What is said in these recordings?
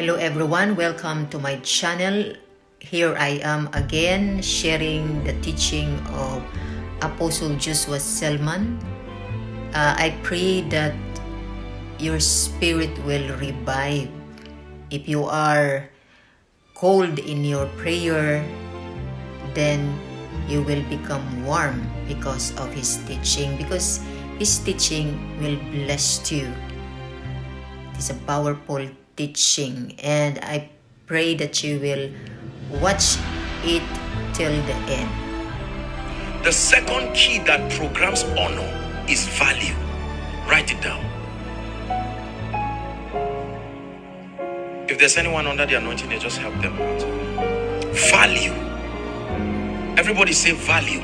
Hello everyone, welcome to my channel. Here I am again sharing the teaching of Apostle Joshua Selman. I pray that your spirit will revive. If you are cold in your prayer, then you will become warm because of his teaching, because his teaching will bless you. It's a powerful teaching, and I pray that you will watch it till the end. The second key that programs honor is value. Write it down. If there's anyone under the anointing, they just help them out. Value. Everybody say value.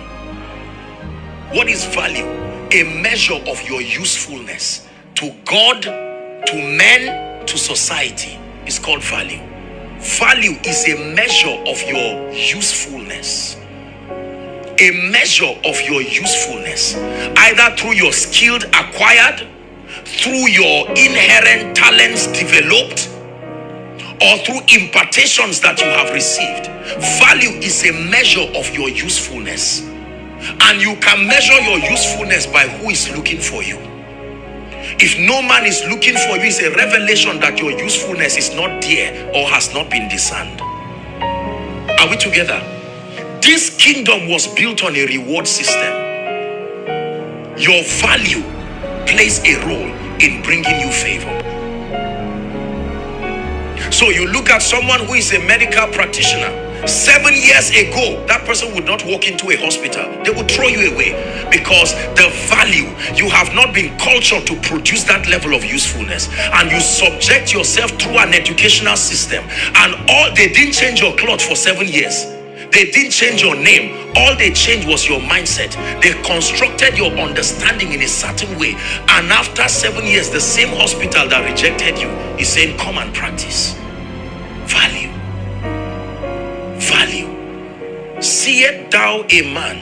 What is value? A measure of your usefulness to God, to men, to society is called value. Value is a measure of your usefulness. A measure of your usefulness, either through your skilled acquired, through your inherent talents developed, or through impartations that you have received. Value is a measure of your usefulness, and you can measure your usefulness by who is looking for you. If no man is looking for you, it's a revelation that your usefulness is not there or has not been discerned. Are we together? This kingdom was built on a reward system. Your value plays a role in bringing you favor. So you look at someone who is a medical practitioner. 7 years ago, that person would not walk into a hospital. They would throw you away because the value, you have not been cultured to produce that level of usefulness, and you subject yourself through an educational system, and all they didn't change your cloth for 7 years. They didn't change your name. All they changed was your mindset. They constructed your understanding in a certain way, and after 7 years, the same hospital that rejected you is saying, come and practice. Value. Value. Seest thou a man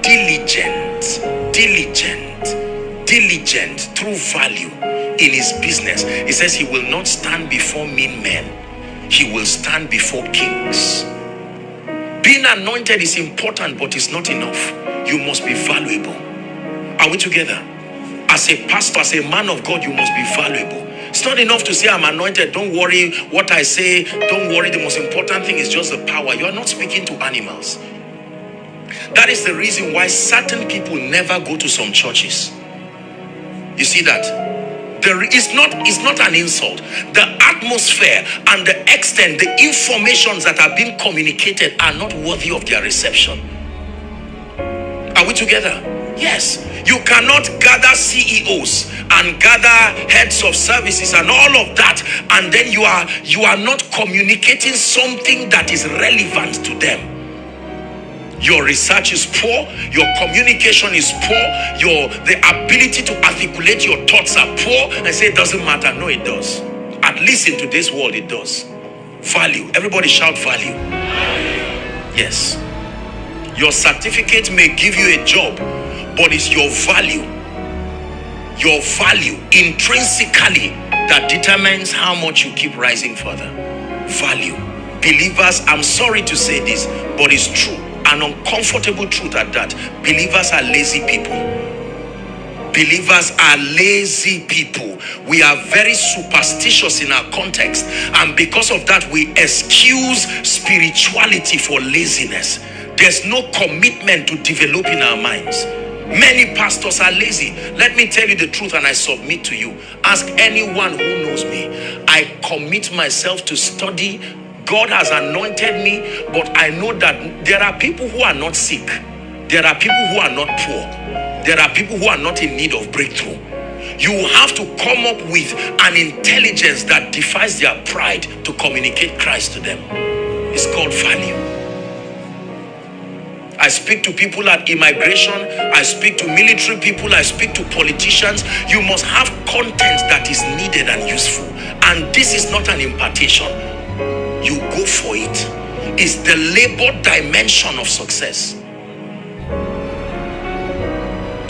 diligent through value in his business? He says he will not stand before mean men, he will stand before kings. Being anointed is important, but it's not enough. You must be valuable. Are we together? As a pastor, as a man of God, you must be valuable. It's not enough to say I'm anointed. Don't worry what I say. Don't worry. The most important thing is just the power. You are not speaking to animals. That is the reason why certain people never go to some churches. You see that? It's not an insult. The atmosphere and the extent, the informations that are being communicated are not worthy of their reception. Are we together? Yes. You cannot gather CEOs and gather heads of services and all of that, and then you are not communicating something that is relevant to them. Your research is poor, your communication is poor, the ability to articulate your thoughts are poor, and say it doesn't matter. No, it does. At least in today's world, it does. Value. Everybody shout value. Yes. Your certificate may give you a job, but it's your value intrinsically that determines how much you keep rising further. Value. Believers, I'm sorry to say this, but it's true, an uncomfortable truth at that. Believers are lazy people. Believers are lazy people. We are very superstitious in our context, and because of that, we excuse spirituality for laziness. There's no commitment to developing our minds. Many pastors are lazy. Let me tell you the truth, and I submit to you. Ask anyone who knows me. I commit myself to study. God has anointed me, but I know that there are people who are not sick. There are people who are not poor. There are people who are not in need of breakthrough. You have to come up with an intelligence that defies their pride to communicate Christ to them. It's called value. I speak to people at immigration, I speak to military people, I speak to politicians. You must have content that is needed and useful. And this is not an impartation. You go for it. It's the labor dimension of success.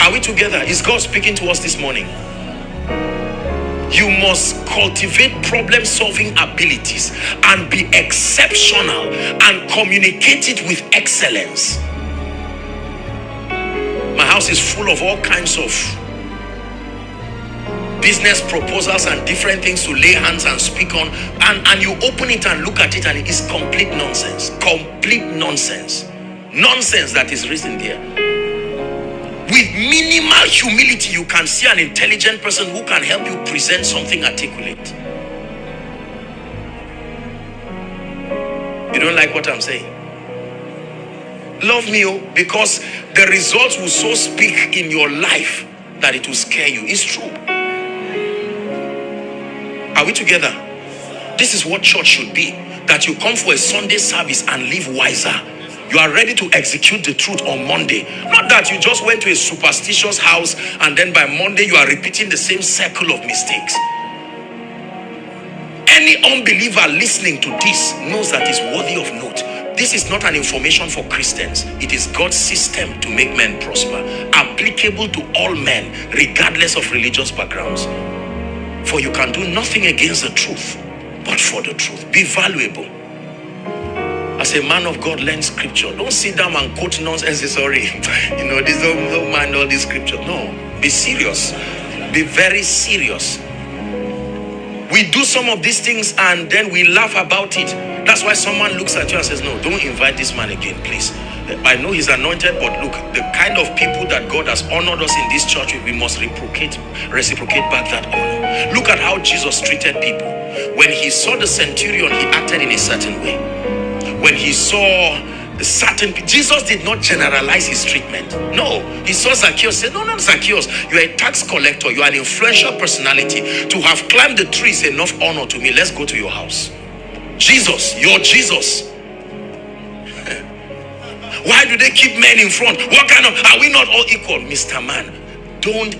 Are we together? Is God speaking to us this morning? You must cultivate problem-solving abilities and be exceptional and communicate it with excellence. My house is full of all kinds of business proposals and different things to lay hands and speak on, and you open it and look at it and it is complete nonsense. Complete nonsense. Nonsense that is written there. With minimal humility, you can see an intelligent person who can help you present something articulate. You don't like what I'm saying? Love me, oh, because the results will so speak in your life that it will scare you. It's true. Are we together? This is what church should be. That you come for a Sunday service and live wiser. You are ready to execute the truth on Monday. Not that you just went to a superstitious house and then by Monday you are repeating the same circle of mistakes. Any unbeliever listening to this knows that it's worthy of note. This is not an information for Christians. It is God's system to make men prosper. Applicable to all men, regardless of religious backgrounds. For you can do nothing against the truth, but for the truth. Be valuable. As a man of God, learn scripture. Don't sit down and quote nonsense. Sorry, this don't mind all this scripture. No, be serious. Be very serious. We do some of these things and then we laugh about it. That's why someone looks at you and says, no, don't invite this man again, please. I know he's anointed, but look, the kind of people that God has honored us in this church, we must reciprocate back that honor. Look at how Jesus treated people. When he saw the centurion, he acted in a certain way. When he saw certain people, Jesus did not generalize his treatment. No, he saw Zacchaeus, said, no, Zacchaeus, you are a tax collector, you are an influential personality. To have climbed the tree is enough honor to me. Let's go to your house. Jesus, your Jesus. Why do they keep men in front? What kind of, are we not all equal? Mr. Man,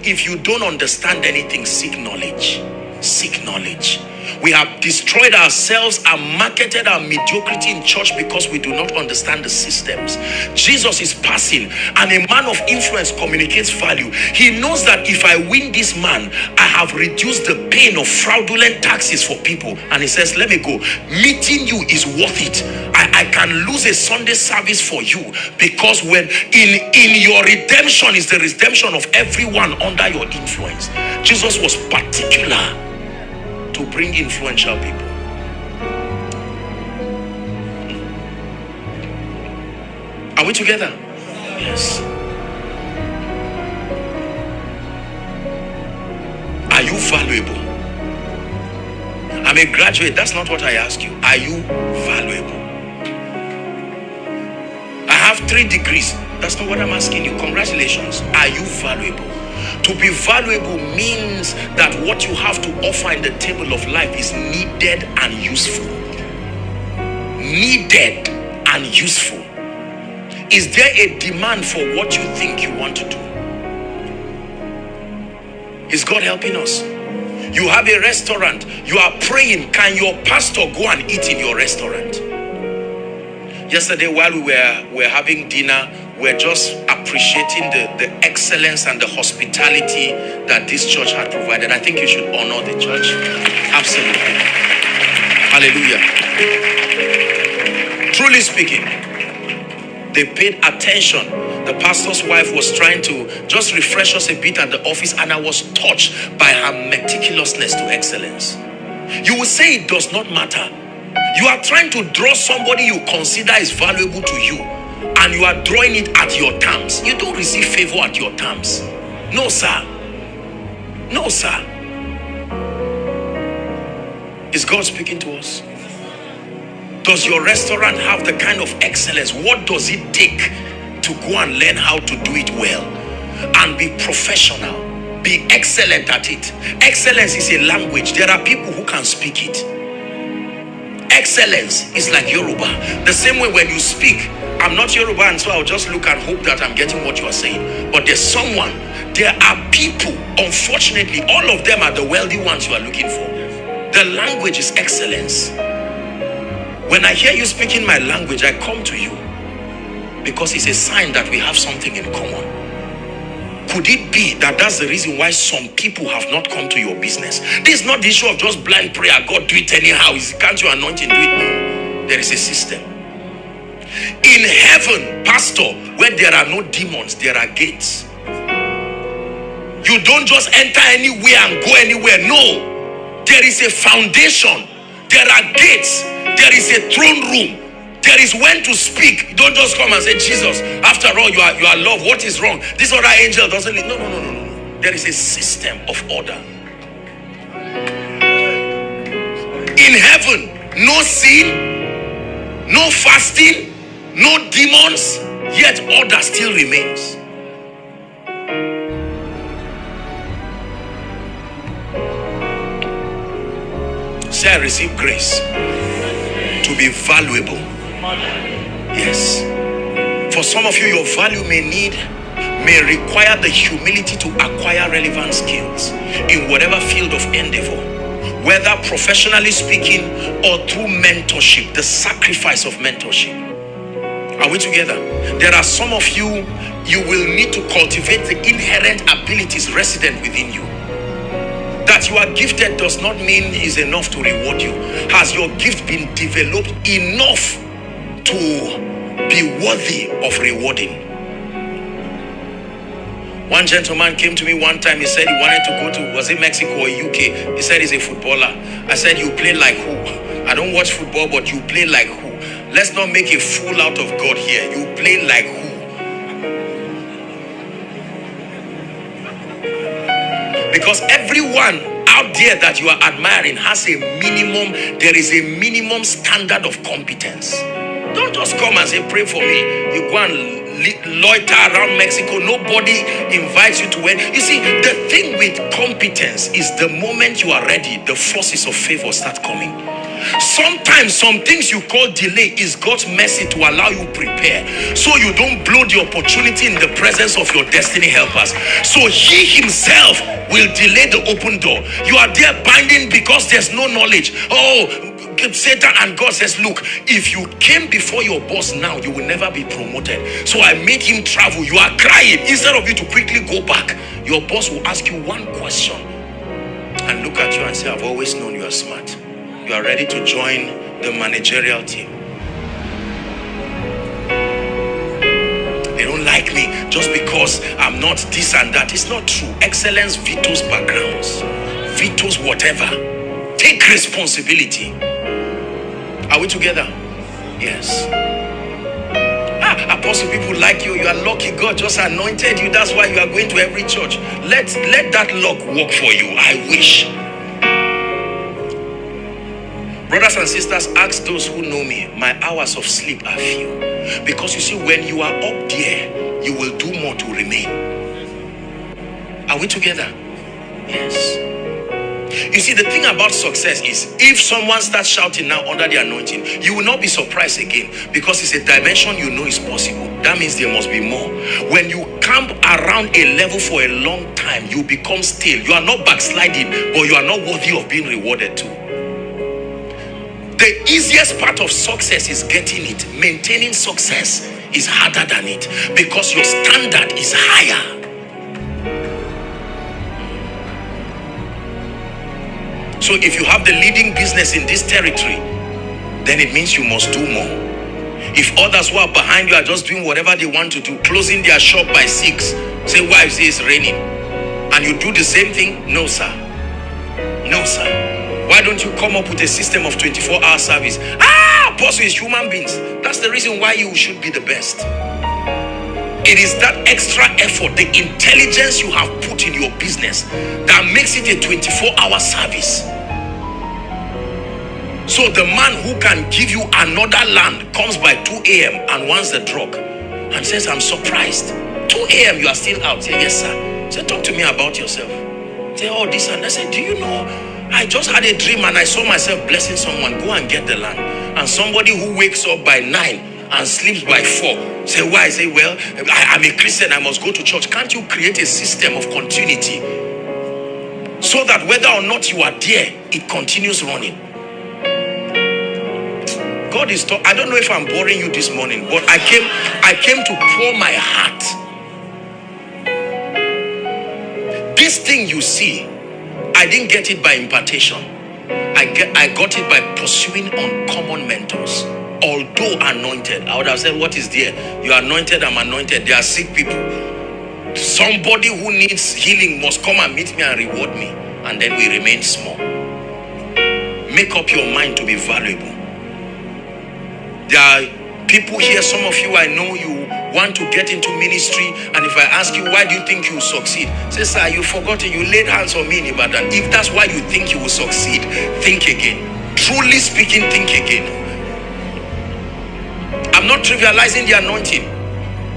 if you don't understand anything, seek knowledge. Seek knowledge. We have destroyed ourselves and marketed our mediocrity in church because we do not understand the systems. Jesus is passing and a man of influence communicates value. He knows that if I win this man, I have reduced the pain of fraudulent taxes for people. And he says, let me go. Meeting you is worth it. I can lose a Sunday service for you because when in your redemption is the redemption of everyone under your influence. Jesus was particular to bring influential people. Are we together? Yes. Are you valuable? I'm a graduate. That's not what I ask you. Are you valuable? I have 3 degrees. That's not what I'm asking you. Congratulations. Are you valuable? To be valuable means that what you have to offer in the table of life is needed and useful. Needed and useful. Is there a demand for what you think you want to do? Is God helping us? You have a restaurant. You are praying. Can your pastor go and eat in your restaurant? Yesterday while we were having dinner, we're just appreciating the excellence and the hospitality that this church had provided. I think you should honor the church. Absolutely. Hallelujah. Truly speaking, they paid attention. The pastor's wife was trying to just refresh us a bit at the office, and I was touched by her meticulousness to excellence. You will say it does not matter. You are trying to draw somebody you consider is valuable to you, and you are drawing it at your terms. You don't receive favor at your terms. No, sir. No, sir. Is God speaking to us? Does your restaurant have the kind of excellence? What does it take to go and learn how to do it well and be professional? Be excellent at it. Excellence is a language. There are people who can speak it. Excellence is like Yoruba. The same way when you speak, I'm not Yoruba, and so I'll just look and hope that I'm getting what you are saying. But there are people, unfortunately, all of them are the wealthy ones you are looking for. The language is excellence. When I hear you speaking my language, I come to you because it's a sign that we have something in common. Could it be that that's the reason why some people have not come to your business? This is not the issue of just blind prayer. God, do it anyhow. Can't you anointing do it? No. There is a system. In heaven, pastor, where there are no demons, there are gates. You don't just enter anywhere and go anywhere. No. There is a foundation. There are gates. There is a throne room. There is when to speak. Don't just come and say, Jesus, after all, you are love. What is wrong? This other angel doesn't leave. No. There is a system of order. In heaven, no sin, no fasting, no demons, yet order still remains. Say, I receive grace to be valuable. Yes. For some of you, your value may require the humility to acquire relevant skills in whatever field of endeavor, whether professionally speaking or through mentorship, the sacrifice of mentorship. Are we together? There are some of you, you will need to cultivate the inherent abilities resident within you. That you are gifted does not mean is enough to reward you. Has your gift been developed enough to be worthy of rewarding? One gentleman came to me one time. He said he wanted to go to, was it Mexico or UK? He said he's a footballer. I said, you play like who? I don't watch football, but you play like who? Let's not make a fool out of God here. You play like who? Because everyone out there that you are admiring has a minimum, there is a minimum standard of competence. Don't just come and say, pray for me. You go and loiter around Mexico. Nobody invites you to win. You see, the thing with competence is the moment you are ready, the forces of favor start coming. Sometimes some things you call delay is God's mercy to allow you prepare, so you don't blow the opportunity in the presence of your destiny helpers. So he himself will delay the open door. You are there binding because there's no knowledge. Oh, Satan, and God says, look, if you came before your boss now, you will never be promoted. So I made him travel. You are crying. Instead of you to quickly go back, your boss will ask you one question and look at you and say, I've always known you are smart. You are ready to join the managerial team. They don't like me just because I'm not this and that. It's not true. Excellence vetoes backgrounds, vetoes whatever. Take responsibility. Are we together? Yes. Apostle, people like you. You are lucky. God just anointed you. That's why you are going to every church. Let that luck work for you. I wish. Brothers and sisters, ask those who know me. My hours of sleep are few. Because you see, when you are up there, you will do more to remain. Are we together? Yes. You see, the thing about success is, if someone starts shouting now under the anointing, you will not be surprised again, because it's a dimension you know is possible. That means there must be more. When you camp around a level for a long time, you become stale. You are not backsliding, but you are not worthy of being rewarded too. The easiest part of success is getting it. Maintaining success is harder than it, because your standard is higher. So if you have the leading business in this territory, then it means you must do more. If others who are behind you are just doing whatever they want to do, closing their shop by 6, say, why is it raining? And you do the same thing? No, sir. No, sir. Why don't you come up with a system of 24-hour service? Apostle is human beings. That's the reason why you should be the best. It is that extra effort, the intelligence you have put in your business, that makes it a 24-hour service. So the man who can give you another land comes by 2 a.m. and wants the drug and says, I'm surprised. 2 a.m. you are still out. Say, yes, sir. Say, talk to me about yourself. Say, oh, this and I say, do you know, I just had a dream and I saw myself blessing someone. Go and get the land. And somebody who wakes up by 9 and sleeps by 4. Say, why? I say, well, I'm a Christian, I must go to church. Can't you create a system of continuity so that whether or not you are there, it continues running? God is talking. I don't know if I'm boring you this morning, but I came to pour my heart. This thing you see, I didn't get it by impartation. I got it by pursuing uncommon mentors. Although anointed, I would have said, what is there? You are anointed, I'm anointed. There are sick people. Somebody who needs healing must come and meet me and reward me. And then we remain small. Make up your mind to be valuable. There are people here, some of you, I know you want to get into ministry, and if I ask you, why do you think you will succeed? Say, sir, you forgot it. You laid hands on me in Ibadan. If that's why you think you will succeed, think again. Truly speaking, think again. I'm not trivializing the anointing,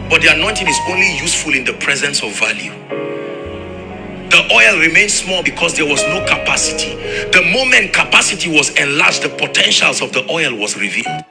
but the anointing is only useful in the presence of value. The oil remained small because there was no capacity. The moment capacity was enlarged, the potentials of the oil was revealed.